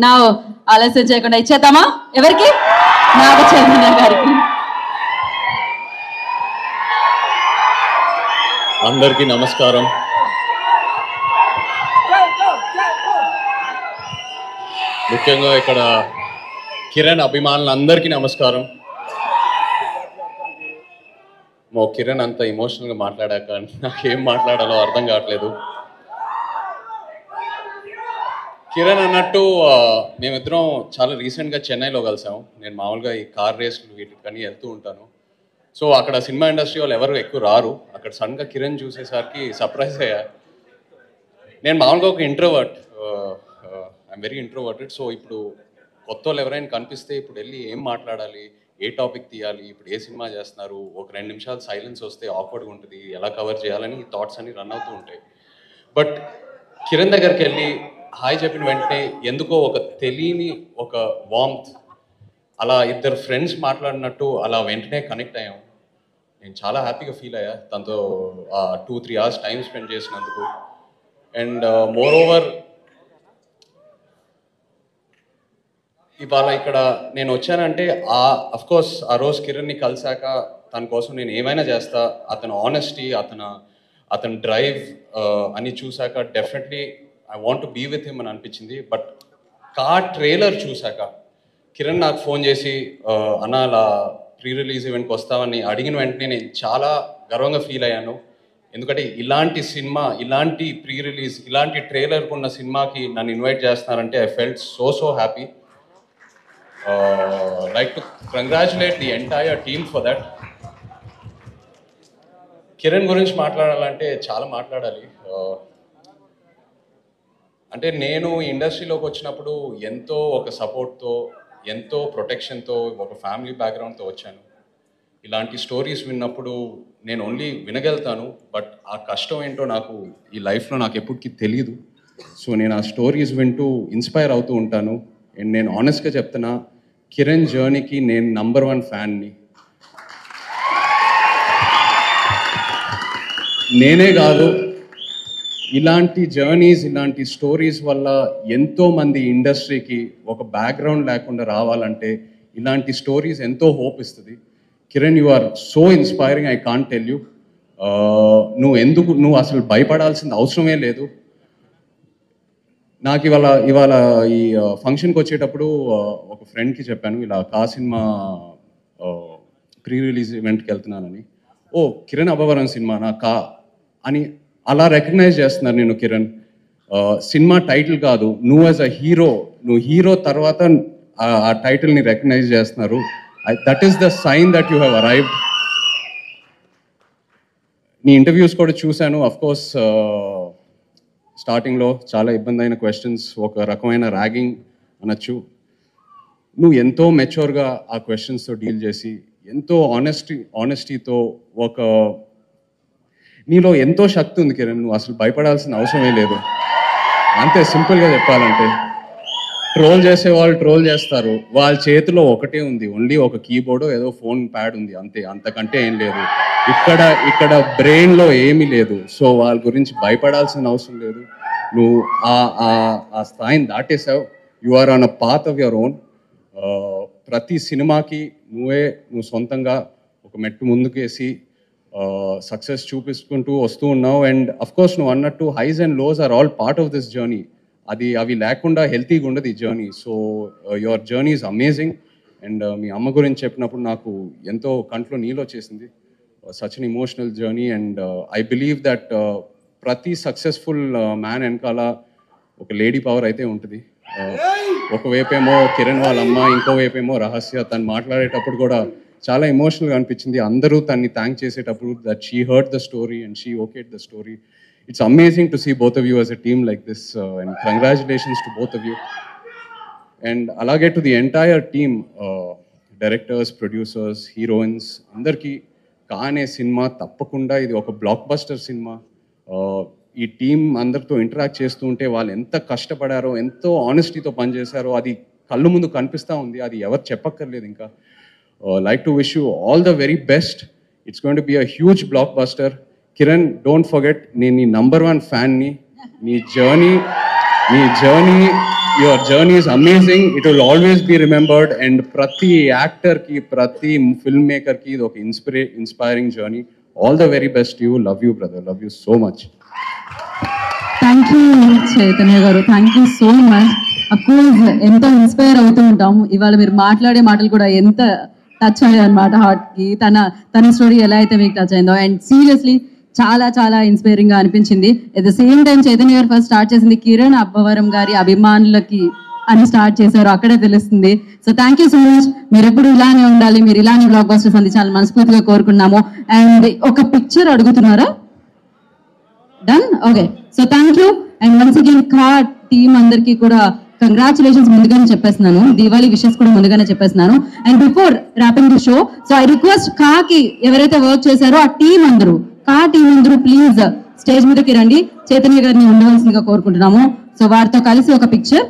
నా ఆలస్యం చేయకుండా ఇచ్చేద్దామా? ఎవరికి? నాగ చైతన్య గారికి. అందరికీ నమస్కారం. ముఖ్యంగా ఇక్కడ కిరణ్ అభిమానులందరికీ నమస్కారం. మా కిరణ్ అంత ఎమోషనల్గా మాట్లాడాక నాకేం మాట్లాడాలో అర్థం కావట్లేదు. కిరణ్ అన్నట్టు మేమిద్దరం చాలా రీసెంట్గా చెన్నైలో కలిసాం. నేను మామూలుగా ఈ కార్ రేస్లు వీటికని వెళ్తూ ఉంటాను. సో అక్కడ సినిమా ఇండస్ట్రీ వాళ్ళు ఎవరు ఎక్కువ రారు. అక్కడ సడన్గా కిరణ్ చూసేసరికి సర్ప్రైజ్ అయ్యా. నేను మామూలుగా ఒక introvert, I'm very introverted. So ఇప్పుడు కొత్త వాళ్ళు ఎవరైనా కనిపిస్తే ఇప్పుడు వెళ్ళి ఏం మాట్లాడాలి, ఏ టాపిక్ తీయాలి, ఇప్పుడు ఏ సినిమా చేస్తున్నారు, ఒక 2 నిమిషాలు సైలెన్స్ వస్తే ఆక్వర్డ్గా ఉంటుంది, ఎలా కవర్ చేయాలని థాట్స్ అన్ని రన్ అవుతూ ఉంటాయి. బట్ కిరణ్ దగ్గరికి వెళ్ళి హాయ్ చెప్పిన వెంటనే ఎందుకో ఒక తెలియని ఒక వార్మ్త్, అలా ఇద్దరు ఫ్రెండ్స్ మాట్లాడినట్టు అలా వెంటనే కనెక్ట్ అయ్యాం. నేను చాలా హ్యాపీగా ఫీల్ అయ్యా తనతో 2-3 అవర్స్ టైం స్పెండ్ చేసినందుకు. అండ్ మోర్ ఓవర్ ఇవాళ ఇక్కడ నేను వచ్చానంటే అఫ్కోర్స్ ఆ రోజు కిరణ్ని కలిశాక తన కోసం నేను ఏమైనా చేస్తా, అతని ఆనెస్టీ, అతని డ్రైవ్ అని చూశాక definitely I want to be with him అని అనిపించింది. బట్ ట్రైలర్ చూశాక కిరణ్ నాకు ఫోన్ చేసి అన్న అలా ప్రీ రిలీజ్ ఈవెంట్కి వస్తామని అడిగిన వెంటనే నేను చాలా గర్వంగా ఫీల్ అయ్యాను. ఎందుకంటే ఇలాంటి సినిమా, ఇలాంటి ప్రీ రిలీజ్, ఇలాంటి ట్రైలర్కి ఉన్న సినిమాకి నన్ను ఇన్వైట్ చేస్తున్నారంటే I felt so happy. Like to congratulate the entire team for that. Kiran గురించి మాట్లాడాలంటే చాలా మాట్లాడాలి. అంటే నేను ఇండస్ట్రీలోకి వచ్చినప్పుడు ఎంతో ఒక సపోర్ట్తో, ఎంతో ప్రొటెక్షన్తో, ఒక ఫ్యామిలీ బ్యాక్గ్రౌండ్తో వచ్చాను. ఇలాంటి స్టోరీస్ విన్నప్పుడు నేను ఓన్లీ వినగలుగుతాను, బట్ ఆ కష్టం ఏంటో నాకు ఈ లైఫ్లో నాకు ఎప్పటికీ తెలియదు. సో నేను ఆ స్టోరీస్ వింటూ ఇన్స్పైర్ అవుతూ ఉంటాను. అండ్ నేను ఆనెస్ట్గా చెప్తున్నా, కిరణ్ జర్నీకి నేను నంబర్ 1 ఫ్యాన్ని. నేనే కాదు, ఇలాంటి జర్నీస్, ఇలాంటి స్టోరీస్ వల్ల ఎంతోమంది ఇండస్ట్రీకి ఒక బ్యాక్గ్రౌండ్ లేకుండా రావాలంటే ఇలాంటి స్టోరీస్ ఎంతో హోప్ ఇస్తుంది. Kiran, you are so inspiring, I can't tell you. నువ్వు అసలు భయపడాల్సిన అవసరమే లేదు. నాకు ఇవాళ ఈ ఫంక్షన్కి వచ్చేటప్పుడు ఒక ఫ్రెండ్కి చెప్పాను, ఇలా సినిమా ప్రీ రిలీజ్ ఈవెంట్కి వెళ్తున్నానని. ఓ కిరణ్ అబ్బవరం సినిమా అని అలా రికగ్నైజ్ చేస్తున్నారు నేను. కిరణ్ సినిమా టైటిల్ కాదు, నువ్వు యాజ్ అ హీరో, నువ్వు హీరో తర్వాత ఆ టైటిల్ని రికగ్నైజ్ చేస్తున్నారు. That is the sign that you have arrived. నీ ఇంటర్వ్యూస్ కూడా చూశాను. అఫ్కోర్స్ స్టార్టింగ్లో చాలా ఇబ్బంది అయిన క్వశ్చన్స్, ఒక రకమైన ర్యాగింగ్ అనొచ్చు. నువ్వు ఎంతో మెచ్యూర్గా ఆ క్వశ్చన్స్తో డీల్ చేసి, ఎంతో ఆనెస్టీతో, నీలో ఎంతో శక్తి ఉంది కిరణ్. నువ్వు అసలు భయపడాల్సిన అవసరమే లేదు. అంతే సింపుల్గా చెప్పాలంటే. ట్రోల్ చేసేవాళ్ళు ట్రోల్ చేస్తారు, వాళ్ళ చేతిలో ఒకటే ఉంది, ఓన్లీ ఒక కీబోర్డు, ఏదో ఫోన్ ప్యాడ్ ఉంది, అంతే, అంతకంటే ఏం లేదు. ఇక్కడ బ్రెయిన్లో ఏమీ లేదు. సో వాళ్ళ గురించి భయపడాల్సిన అవసరం లేదు. నువ్వు ఆ స్థాయిని దాటేసావు. You are on a path of your own. ప్రతి సినిమాకి నువ్వు సొంతంగా ఒక మెట్టు ముందుకేసి సక్సెస్ చూపించుకుంటూ వస్తూ ఉన్నావు. అండ్ అఫ్కోర్స్ నువ్వు అన్నట్టు highs and lows are all part of this journey. అవి లేకుండా హెల్తీగా ఉండదు ఈ journey. So your journey is amazing. And మీ అమ్మ గురించి చెప్పినప్పుడు నాకు ఎంతో కంట్లో నీళ్ళు వచ్చేసింది. Such an emotional journey. And I believe that ప్రతి సక్సెస్ఫుల్ మ్యాన్ వెనకాల ఒక లేడీ పవర్ అయితే ఉంటుంది. ఒకవైపేమో కిరణ్ వాళ్ళ అమ్మ, ఇంకోవైపేమో రహస్య. తను మాట్లాడేటప్పుడు కూడా చాలా ఎమోషనల్గా అనిపించింది. అందరూ తన్ని థ్యాంక్ చేసేటప్పుడు that she heard the story and she okayed the story. It's amazing to see both of you as a team like this, and congratulations to both of you. And alage to the entire team, directors, producers, heroines, andarki kaane cinema tappakunda idi oka blockbuster cinema. Ee team andartho interact chestu unte vallu enta kashtapadaro, ento honesty tho pan chesaro, adi kallu mundu kanipista undi, adi evaru cheppakkarledu inka. Like to wish you all the very best. It's going to be a huge blockbuster. Kiran, don't forget, నేను నీ number 1 ఫ్యాన్ని. నీ journey మీ journey, your journey is amazing. It will always be remembered. And ప్రతి యాక్టర్కి, ప్రతి film మేకర్కి ఇది ఒక inspiring journey. All the very best you. Love you brother, love you so much. Thank you Chaitanya గారు, thank you so much. Of course ఎంతో inspire అవుతూ ఉంటాము. ఇవాళ మీరు మాట్లాడే మాటలు కూడా ఎంత టచ్ అయ్యాయి అనమాట హార్ట్కి. తన స్టోరీ ఎలా అయితే మీకు టచ్ అయిందో, అండ్ సీరియస్లీ చాలా చాలా ఇన్స్పైరింగ్ గా అనిపించింది. At the same time Chaitanya గారు ఫస్ట్ స్టార్ట్ చేసింది కిరణ్ అబ్బవరం గారి అభిమానులకి అని స్టార్ట్ చేశారు, అక్కడే తెలుస్తుంది. So thank you so much. మీరు ఎప్పుడు ఇలానే ఉండాలి, మీరు ఇలానే బ్లాక్ బస్టర్స్ అందించాలని మనస్ఫూర్తిగా కోరుకున్నాము. అండ్ ఒక పిక్చర్ అడుగుతున్నారా? Done, okay. So thank you. And once again కా టీమ్ అందరికీ కూడా కంగ్రాచులేషన్స్ ముందుగానే చెప్పేస్తున్నాను. దీవాళీ విషెస్ కూడా ముందుగానే చెప్పేస్తున్నాను. And before wrapping the show, so I request కాకి ఎవరైతే వర్క్ చేశారో ఆ టీం అందరూ ప్లీజ్ స్టేజ్ మీదకి రండి. చైతన్య గారిని ఉండవలసిందిగా కోరుకుంటున్నాము. సో వారితో కలిసి ఒక పిక్చర్.